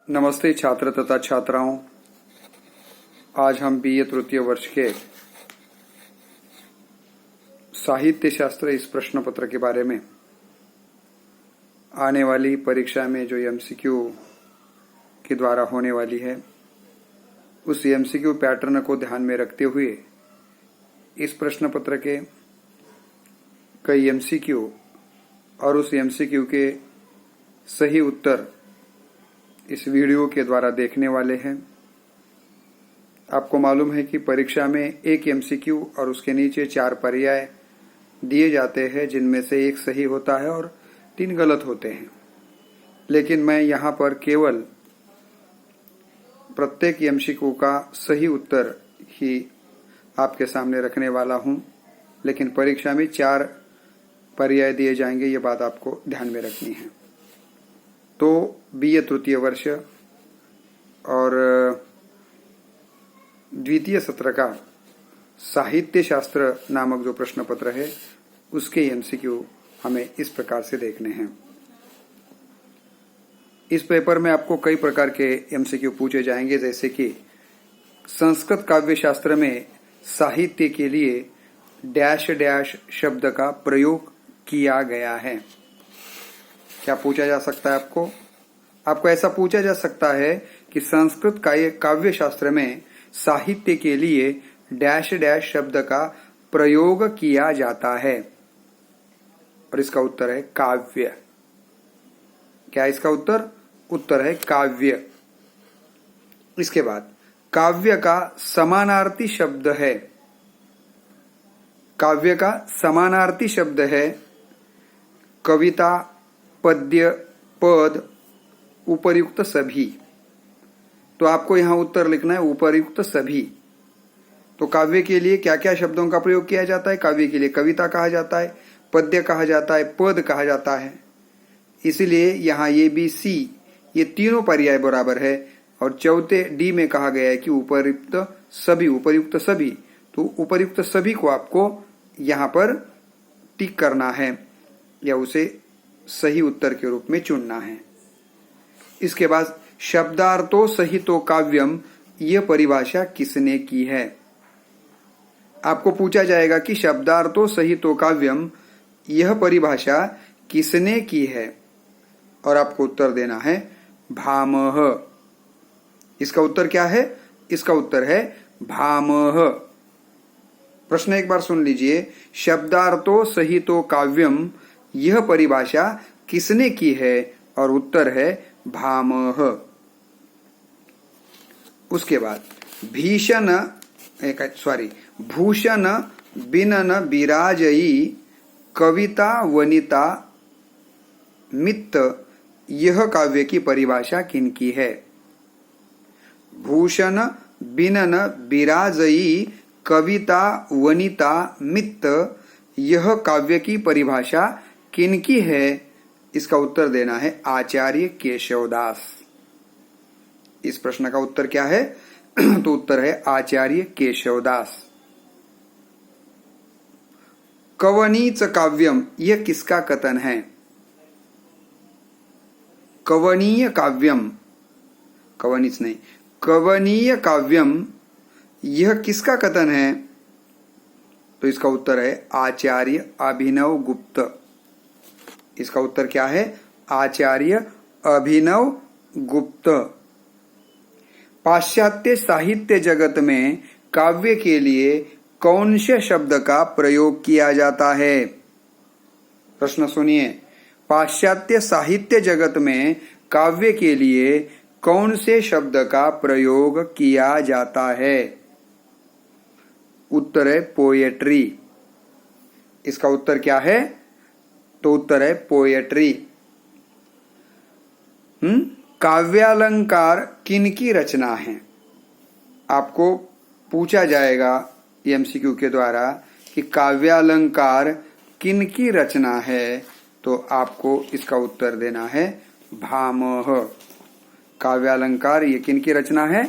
नमस्ते छात्र तथा छात्राओं। आज हम बीए तृतीय वर्ष के साहित्य शास्त्र इस प्रश्न पत्र के बारे में आने वाली परीक्षा में जो एमसीक्यू के द्वारा होने वाली है उस एमसीक्यू पैटर्न को ध्यान में रखते हुए इस प्रश्न पत्र के कई एमसीक्यू और उस एमसीक्यू के सही उत्तर इस वीडियो के द्वारा देखने वाले हैं। आपको मालूम है कि परीक्षा में एक एमसीक्यू और उसके नीचे 4 पर्याय दिए जाते हैं, जिनमें से एक सही होता है और 3 गलत होते हैं। लेकिन मैं यहाँ पर केवल प्रत्येक एमसीक्यू का सही उत्तर ही आपके सामने रखने वाला हूँ, लेकिन परीक्षा में 4 पर्याय दिए जाएंगे, ये बात आपको ध्यान में रखनी है। तो बीए तृतीय वर्ष और द्वितीय सत्र का साहित्य शास्त्र नामक जो प्रश्न पत्र है उसके एमसीक्यू हमें इस प्रकार से देखने हैं। इस पेपर में आपको कई प्रकार के एमसीक्यू पूछे जाएंगे, जैसे कि संस्कृत काव्य शास्त्र में साहित्य के लिए डैश डैश शब्द का प्रयोग किया गया है। क्या पूछा जा सकता है आपको ऐसा पूछा जा सकता है कि संस्कृत काव्य शास्त्र में साहित्य के लिए डैश डैश शब्द का प्रयोग किया जाता है, और इसका उत्तर है काव्य। क्या इसका उत्तर है काव्य। इसके बाद काव्य का समानार्थी शब्द है। काव्य का समानार्थी शब्द है कविता, पद्य, पद, उपर्युक्त सभी। तो आपको यहां उत्तर लिखना है उपर्युक्त सभी। तो काव्य के लिए क्या क्या शब्दों का प्रयोग किया जाता है? काव्य के लिए कविता कहा जाता है, पद्य कहा जाता है, पद कहा जाता है। इसलिए यहाँ ए बी सी ये तीनों पर्याय बराबर है, और चौथे डी में कहा गया है कि उपर्युक्त सभी। तो उपर्युक्त सभी को आपको यहाँ पर टिक करना है या उसे सही उत्तर के रूप में चुनना है। इसके बाद शब्दार्थो सहितो काव्यम, यह परिभाषा किसने की है? आपको पूछा जाएगा कि शब्दार्थो सहितो काव्यम, यह परिभाषा किसने की है, और आपको उत्तर देना है भामह। इसका उत्तर क्या है? इसका उत्तर है भामह। प्रश्न एक बार सुन लीजिए। शब्दार्थो सहितो काव्यम, यह परिभाषा किसने की है, और उत्तर है भामह। उसके बाद भूषण बिनन बिराजई कविता वनिता मित्त, यह काव्य की परिभाषा किनकी है? भूषण बिनन बिराजई कविता वनिता मित्त, यह काव्य की परिभाषा किनकी है? इसका उत्तर देना है आचार्य केशवदास। इस प्रश्न का उत्तर क्या है? तो उत्तर है आचार्य केशवदास। कवनीच काव्यम, यह किसका कथन है? कवनीय काव्यम, कवनीच नहीं, कवनीय काव्यम, यह किसका कथन है? तो इसका उत्तर है आचार्य अभिनव गुप्त। इसका उत्तर क्या है? आचार्य अभिनव गुप्त। पाश्चात्य साहित्य जगत में काव्य के लिए कौन से शब्द का प्रयोग किया जाता है? प्रश्न सुनिए। पाश्चात्य साहित्य जगत में काव्य के लिए कौन से शब्द का प्रयोग किया जाता है? उत्तर है पोएट्री। इसका उत्तर क्या है? तो उत्तर है पोएट्री। काव्यालंकार किनकी रचना है? आपको पूछा जाएगा एमसीक्यू के द्वारा कि काव्यालंकार किनकी रचना है, तो आपको इसका उत्तर देना है भामह। काव्यालंकार ये किनकी रचना है?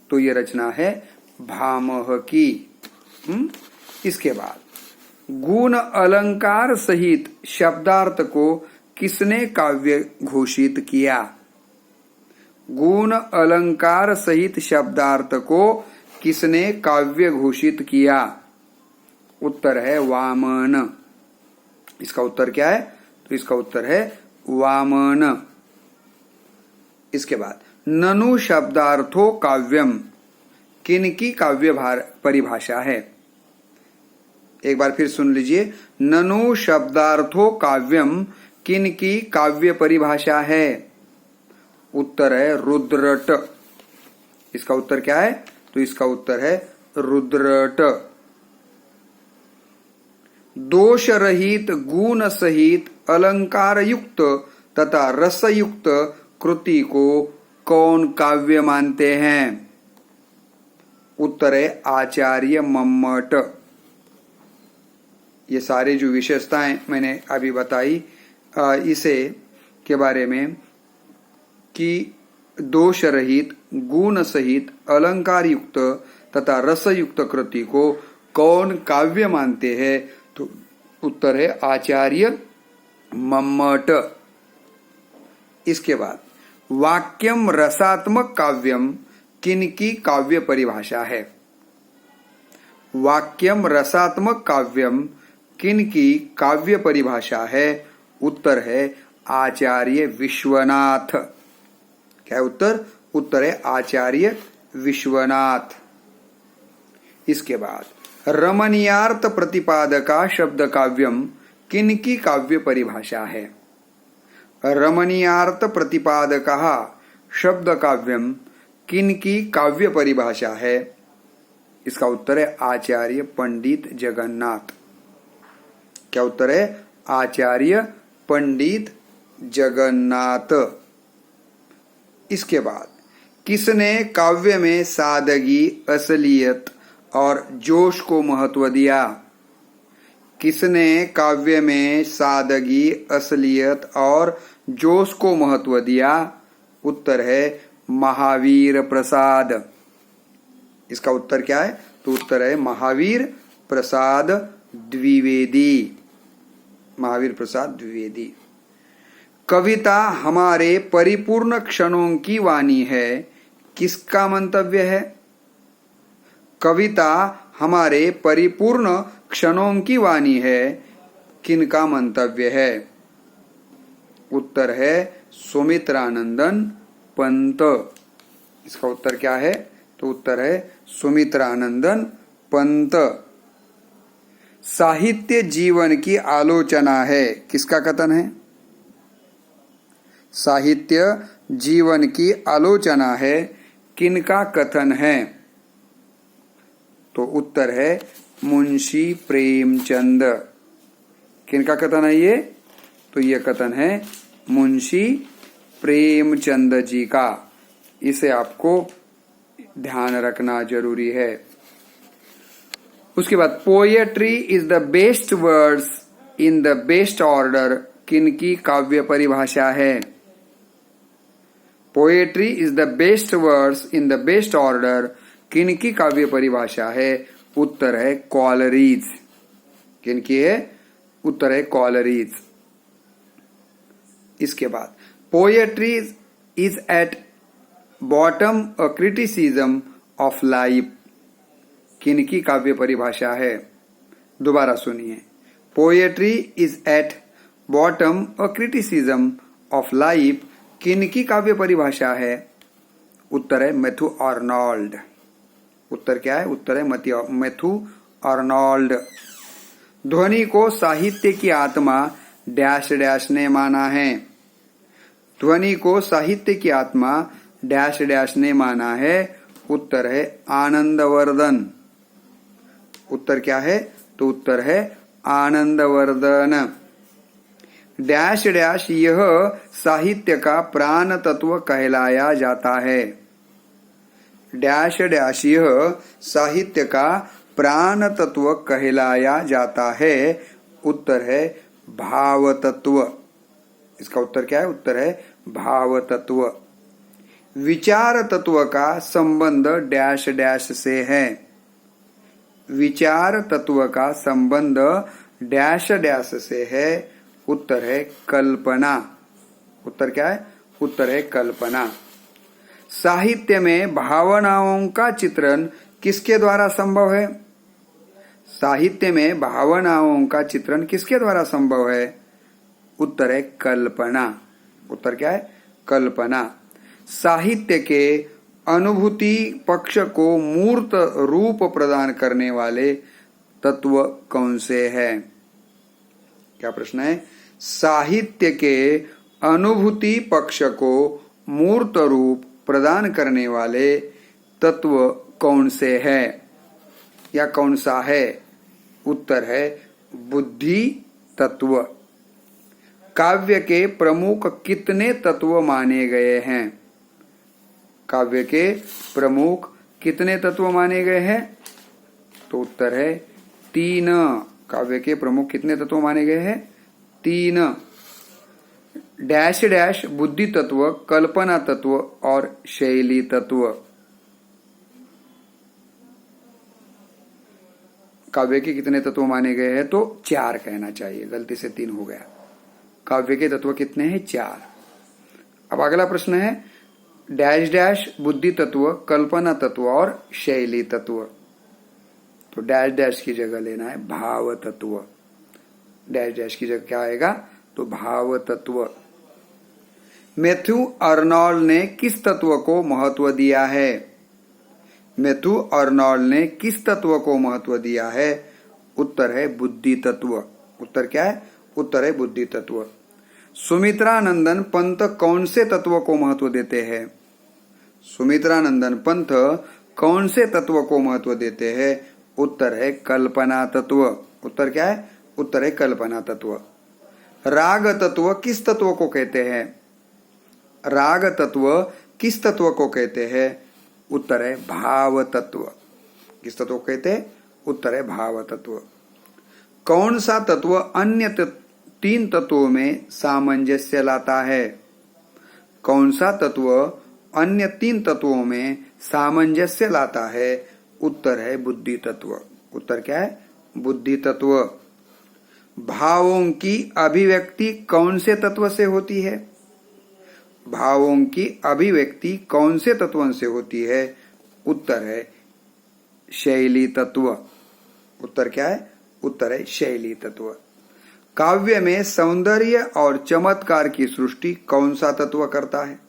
तो ये रचना है भामह की। इसके बाद गुण अलंकार सहित शब्दार्थ को किसने काव्य घोषित किया? गुण अलंकार सहित शब्दार्थ को किसने काव्य घोषित किया? उत्तर है वामन। इसका उत्तर क्या है? तो इसका उत्तर है वामन। इसके बाद ननु शब्दार्थो काव्यम किनकी काव्य परिभाषा है? एक बार फिर सुन लीजिए। ननु शब्दार्थो काव्यम किनकी काव्य परिभाषा है? उत्तर है रुद्रट। इसका उत्तर क्या है? तो इसका उत्तर है रुद्रट। दोष रहित गुण सहित अलंकार युक्त तथा रस युक्त कृति को कौन काव्य मानते हैं? उत्तर है आचार्य मम्मट। ये सारे जो विशेषताएं मैंने अभी बताई इसे के बारे में कि दोष रहित गुण सहित अलंकार युक्त तथा रस युक्त कृति को कौन काव्य मानते हैं? तो उत्तर है आचार्य मम्मट। इसके बाद वाक्यम रसात्मक काव्यम किनकी काव्य परिभाषा है? वाक्यम रसात्मक काव्यम किनकी काव्य परिभाषा है? उत्तर है आचार्य विश्वनाथ। क्या है उत्तर? उत्तर है आचार्य विश्वनाथ। इसके बाद रमणीयार्थ प्रतिपादका शब्द काव्यम किनकी काव्य परिभाषा है? रमणीयार्थ प्रतिपादका शब्द काव्यम किनकी काव्य परिभाषा है? इसका उत्तर है आचार्य पंडित जगन्नाथ। क्या उत्तर है? आचार्य पंडित जगन्नाथ। इसके बाद किसने काव्य में सादगी, असलियत और जोश को महत्व दिया? किसने काव्य में सादगी, असलियत और जोश को महत्व दिया? उत्तर है महावीर प्रसाद। इसका उत्तर क्या है? तो उत्तर है महावीर प्रसाद द्विवेदी। महावीर प्रसाद द्विवेदी। कविता हमारे परिपूर्ण क्षणों की वाणी है, किसका मंतव्य है? कविता हमारे परिपूर्ण क्षणों की वाणी है, किनका मंतव्य है? उत्तर है सुमित्रानंदन पंत। इसका उत्तर क्या है? तो उत्तर है सुमित्रानंदन पंत। साहित्य जीवन की आलोचना है, किसका कथन है? साहित्य जीवन की आलोचना है, किनका कथन है? तो उत्तर है मुंशी प्रेमचंद। किनका कथन है ये? तो ये कथन है मुंशी प्रेमचंद जी का। इसे आपको ध्यान रखना जरूरी है। उसके बाद poetry is the best words in the best order किनकी काव्य परिभाषा है? Poetry is the best words in the best order किनकी काव्य परिभाषा है? उत्तर है कॉलरीज। किनकी है? उत्तर है कॉलरीज। इसके बाद poetry is at bottom a criticism of life किनकी काव्य परिभाषा है? दोबारा सुनिए। Poetry is at bottom a criticism of life किनकी काव्य परिभाषा है? उत्तर है मैथ्यू आर्नोल्ड। उत्तर क्या है? उत्तर है मैथ्यू आर्नोल्ड। ध्वनि को साहित्य की आत्मा डैश डैश ने माना है। ध्वनि को साहित्य की आत्मा डैश डैश ने माना है। उत्तर है आनंदवर्धन। उत्तर क्या है? तो उत्तर है आनंदवर्धन। डैश डैश यह साहित्य का प्राण तत्व कहलाया जाता है। डैश डैश यह साहित्य का प्राण तत्व कहलाया जाता है। उत्तर है भाव तत्व। इसका उत्तर क्या है? उत्तर है भाव तत्व। विचार तत्व का संबंध डैश डैश से है। विचार तत्व का संबंध डैश डैश से है। उत्तर है कल्पना। उत्तर क्या है? उत्तर है कल्पना। साहित्य में भावनाओं का चित्रण किसके द्वारा संभव है? साहित्य में भावनाओं का चित्रण किसके द्वारा संभव है? उत्तर है कल्पना। उत्तर क्या है? कल्पना। साहित्य के अनुभूति पक्ष को मूर्त रूप प्रदान करने वाले तत्व कौन से हैं? क्या प्रश्न है? साहित्य के अनुभूति पक्ष को मूर्त रूप प्रदान करने वाले तत्व कौन से हैं या कौन सा है? उत्तर है बुद्धि तत्व। काव्य के प्रमुख कितने तत्व माने गए हैं? काव्य के प्रमुख कितने तत्व माने गए हैं? तो उत्तर है 3। काव्य के प्रमुख कितने तत्व माने गए हैं? 3। डैश डैश बुद्धि तत्व, कल्पना तत्व और शैली तत्व। काव्य के कितने तत्व माने गए हैं? तो 4 कहना चाहिए, गलती से 3 हो गया। काव्य के तत्व कितने हैं? 4। अब अगला प्रश्न है डैश डैश बुद्धि तत्व, कल्पना तत्व और शैली तत्व। तो डैश डैश की जगह लेना है भाव तत्व। डैश डैश की जगह क्या आएगा? तो भाव तत्व। मैथ्यू अर्नोल्ड ने किस तत्व को महत्व दिया है? मैथ्यू अर्नोल्ड ने किस तत्व को महत्व दिया है? उत्तर है बुद्धि तत्व। उत्तर क्या है? उत्तर है बुद्धि तत्व। सुमित्रानंदन पंत कौन से तत्व को महत्व देते हैं? सुमित्रानंदन पंत कौन से तत्व को महत्व देते हैं? उत्तर है कल्पना तत्व। उत्तर क्या है? उत्तर है कल्पना तत्व। राग तत्व किस तत्व को कहते हैं? राग तत्व किस तत्व को कहते हैं? उत्तर है भाव तत्व। किस तत्व को कहते हैं? उत्तर है भाव तत्व। कौन सा तत्व अन्य 3 तत्वों में सामंजस्य लाता है? कौन सा तत्व अन्य 3 तत्वों में सामंजस्य लाता है? उत्तर है बुद्धि तत्व। उत्तर क्या है? बुद्धि तत्व। भावों की अभिव्यक्ति कौन से तत्व से होती है? भावों की अभिव्यक्ति कौन से तत्वों से होती है? उत्तर है शैली तत्व। उत्तर क्या है? उत्तर है शैली तत्व। काव्य में सौंदर्य और चमत्कार की सृष्टि कौन सा तत्व करता है?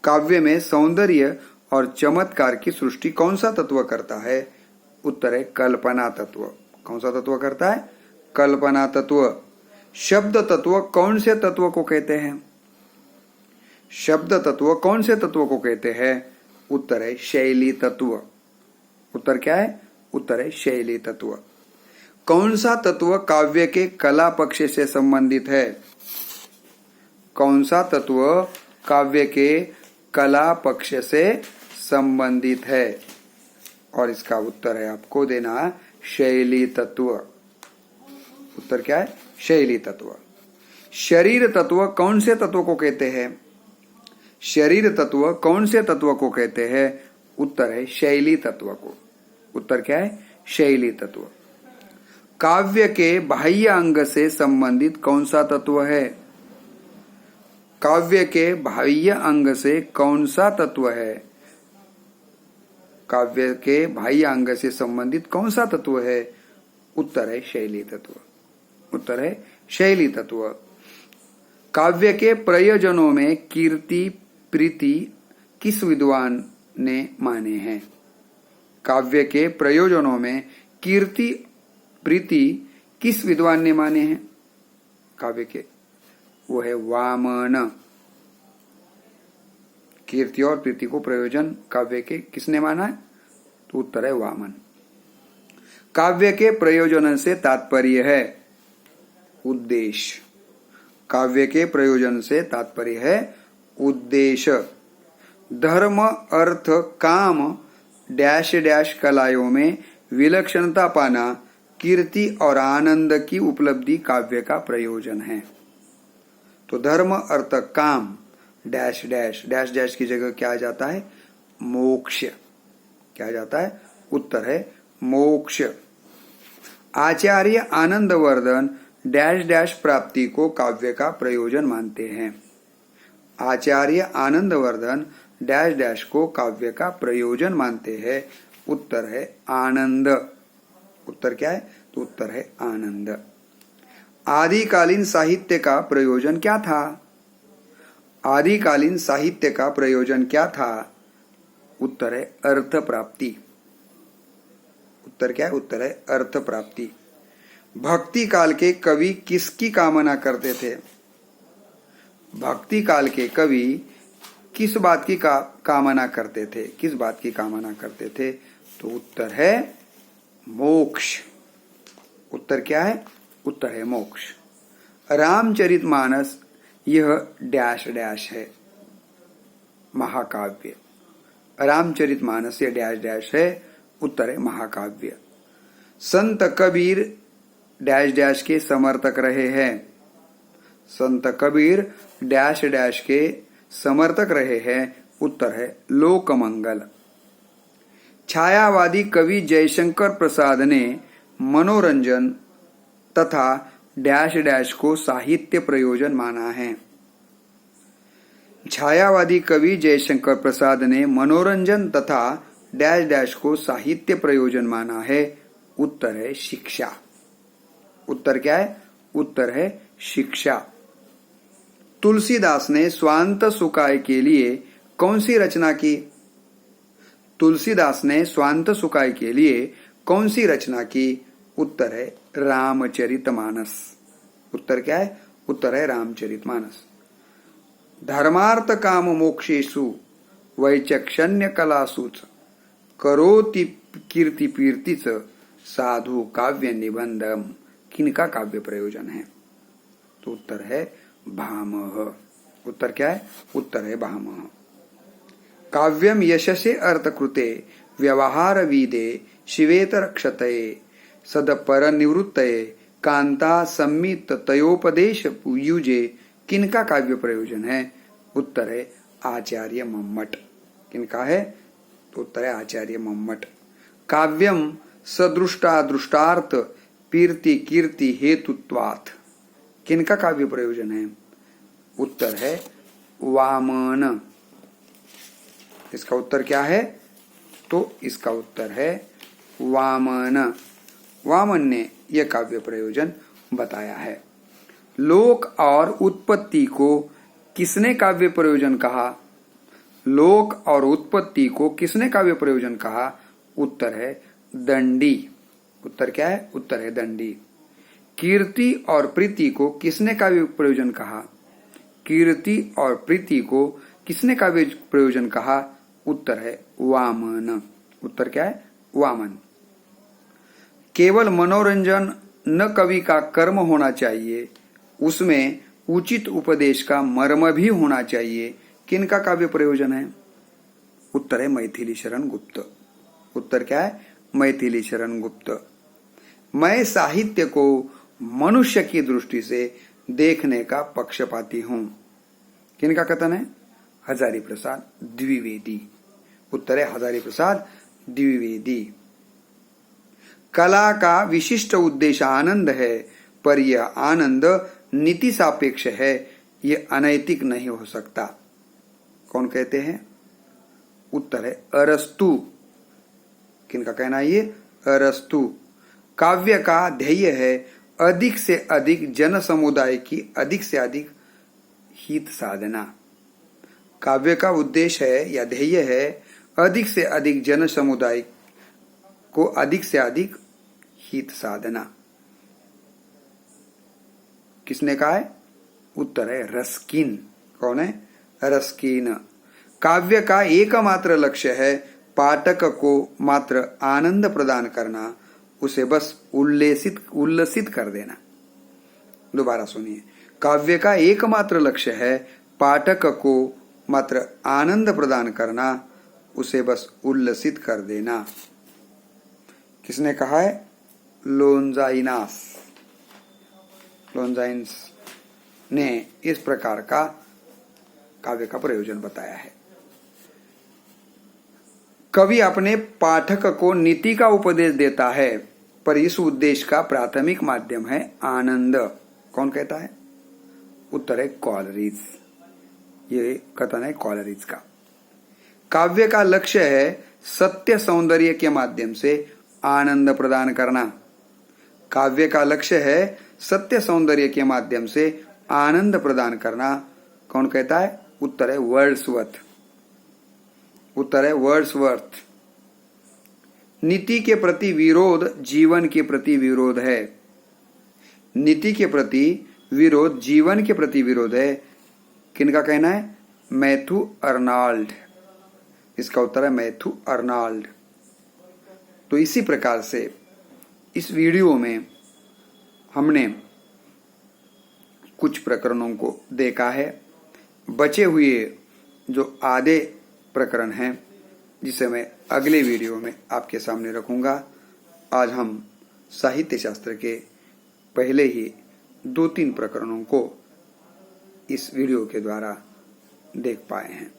काव्य में सौंदर्य और चमत्कार की सृष्टि कौन सा तत्व करता है? उत्तर है कल्पना तत्व। कौन सा तत्व करता है? कल्पना तत्व। शब्द तत्व कौन से तत्व को कहते हैं? शब्द तत्व कौन से तत्व को कहते हैं? उत्तर है शैली तत्व। उत्तर क्या है? उत्तर है शैली तत्व। कौन सा तत्व काव्य के कला पक्ष से संबंधित है? कौन सा तत्व काव्य के कला पक्ष से संबंधित है? और इसका उत्तर है आपको देना शैली तत्व। उत्तर क्या है? शैली तत्व। शरीर तत्व कौन से तत्व को कहते हैं? शरीर तत्व कौन से तत्व को कहते हैं? उत्तर है शैली तत्व को। उत्तर क्या है? शैली तत्व। काव्य के बाह्य अंग से संबंधित कौन सा तत्व है? काव्य के बाह्य अंग से कौन सा तत्व है? काव्य के बाह्य अंग से संबंधित कौन सा तत्व है? उत्तर है शैली तत्व। उत्तर है शैली तत्व। काव्य के प्रयोजनों में कीर्ति प्रीति किस विद्वान ने माने हैं? काव्य के प्रयोजनों में कीर्ति प्रीति किस विद्वान ने माने हैं? काव्य के, वो है वामन। कीर्ति और प्रीति को प्रयोजन काव्य के किसने माना है? तो उत्तर है वामन। काव्य के प्रयोजन से तात्पर्य है उद्देश्य। काव्य के प्रयोजन से तात्पर्य है उद्देश्य। धर्म अर्थ काम डैश डैश कलाओं में विलक्षणता पाना कीर्ति और आनंद की उपलब्धि काव्य का प्रयोजन है। तो धर्म अर्थ काम डैश डैश डैश डैश की जगह क्या आ जाता है? मोक्ष। क्या आ जाता है? उत्तर है मोक्ष। आचार्य आनंदवर्धन डैश डैश प्राप्ति को काव्य का प्रयोजन मानते हैं। आचार्य आनंदवर्धन डैश डैश को काव्य का प्रयोजन मानते हैं? उत्तर है आनंद। उत्तर क्या है? तो उत्तर है आनंद। आदिकालीन साहित्य का प्रयोजन क्या था? आदिकालीन साहित्य का प्रयोजन क्या था? उत्तर है अर्थ प्राप्ति। उत्तर क्या है? उत्तर है अर्थ प्राप्ति। भक्ति काल के कवि किसकी कामना करते थे? भक्ति काल के कवि किस बात की कामना करते थे? किस बात की कामना करते थे? तो उत्तर है मोक्ष। उत्तर क्या है? उत्तर है मोक्ष। रामचरितमानस यह डैश डैश है महाकाव्य। रामचरितमानस यह डैश डैश है। उत्तर है महाकाव्य। संत कबीर डैश डैश के समर्थक रहे हैं। संत कबीर डैश डैश के समर्थक रहे हैं। उत्तर है लोकमंगल। छायावादी कवि जयशंकर प्रसाद ने मनोरंजन तथा डैश डैश को साहित्य प्रयोजन माना है। छायावादी कवि जयशंकर प्रसाद ने मनोरंजन तथा डैश डैश को साहित्य प्रयोजन माना है। उत्तर है शिक्षा। उत्तर क्या है? उत्तर है शिक्षा। तुलसीदास ने स्वांत सुखाय के लिए कौन सी रचना की? तुलसीदास ने स्वांत सुखाय के लिए कौन सी रचना की? उत्तर है रामचरितमानस। उत्तर क्या है? उत्तर है रामचरितमानस। धर्मार्थ काम मोक्षेषु वैचक्षण्य कलासुच करोति कीर्ति कीर्तिच साधु काव्य निबंधम। किनका काव्य प्रयोजन है? तो उत्तर है भामह। उत्तर क्या है? उत्तर है भामह। काव्यम यशसे अर्थकृते व्यवहार विदे शिवेतर क्षतये सदपर निवृत्तये कांता सम्मित तयोपदेश युजे। किनका काव्य प्रयोजन है? उत्तर है आचार्य मम्मट। किनका है? तो उत्तर है आचार्य मम्मट। काव्यम सदृष्टा दृष्टार्थ कीर्ति कीर्ति हेतुत्वात्। किनका काव्य प्रयोजन है? उत्तर है वामन। इसका उत्तर क्या है? तो इसका उत्तर है वामन। वामन ने यह काव्य प्रयोजन बताया है। लोक और उत्पत्ति को किसने काव्य प्रयोजन कहा? लोक और उत्पत्ति को किसने काव्य प्रयोजन कहा? उत्तर है दंडी। उत्तर क्या है? उत्तर है दंडी। कीर्ति और प्रीति को किसने काव्य प्रयोजन कहा? कीर्ति और प्रीति को किसने काव्य प्रयोजन कहा? उत्तर है वामन। उत्तर क्या है? वामन। केवल मनोरंजन न कवि का कर्म होना चाहिए, उसमें उचित उपदेश का मर्म भी होना चाहिए। किनका काव्य प्रयोजन है? उत्तर है मैथिली शरण गुप्त। उत्तर क्या है? मैथिली शरण गुप्त। मैं साहित्य को मनुष्य की दृष्टि से देखने का पक्षपाती हूं। किनका कथन है? हजारी प्रसाद द्विवेदी। उत्तर है हजारी प्रसाद द्विवेदी। कला का विशिष्ट उद्देश्य आनंद है, पर यह आनंद नीति सापेक्ष है, यह अनैतिक नहीं हो सकता। कौन कहते हैं? उत्तर है अरस्तु। किनका कहना है ये? अरस्तु। काव्य का ध्येय है अधिक से अधिक जन समुदाय की अधिक से अधिक हित साधना। काव्य का उद्देश्य है या ध्येय है अधिक से अधिक जन समुदाय को अधिक से अधिक हित साधना। किसने कहा है? उत्तर है रस्किन। कौन है? रस्किन। काव्य का एकमात्र लक्ष्य है पाठक को मात्र आनंद प्रदान करना, उसे बस उल्लसित कर देना। दोबारा सुनिए। काव्य का एकमात्र लक्ष्य है पाठक को मात्र आनंद प्रदान करना, उसे बस उल्लसित कर देना। किसने कहा है? लोन्जाइनास। लोन्जाइन्स ने इस प्रकार का काव्य का प्रयोजन बताया है। कवि अपने पाठक को नीति का उपदेश देता है, पर इस उद्देश्य का प्राथमिक माध्यम है आनंद। कौन कहता है? उत्तर है कॉलरिज। ये कथन है कॉलरिज का। काव्य का लक्ष्य है सत्य सौंदर्य के माध्यम से आनंद प्रदान करना। काव्य का लक्ष्य है सत्य सौंदर्य के माध्यम से आनंद प्रदान करना। कौन कहता है? उत्तर है वर्ड्सवर्थ। उत्तर है वर्ड्सवर्थ। नीति के प्रति विरोध जीवन के प्रति विरोध है। नीति के प्रति विरोध जीवन के प्रति विरोध है। किनका कहना है? Matthew Arnold. इसका उत्तर है मैथ्यू अर्नाल्ड। तो इसी प्रकार से इस वीडियो में हमने कुछ प्रकरणों को देखा है। बचे हुए जो आधे प्रकरण हैं जिसे मैं अगले वीडियो में आपके सामने रखूंगा। आज हम साहित्य शास्त्र के पहले ही 2-3 प्रकरणों को इस वीडियो के द्वारा देख पाए हैं।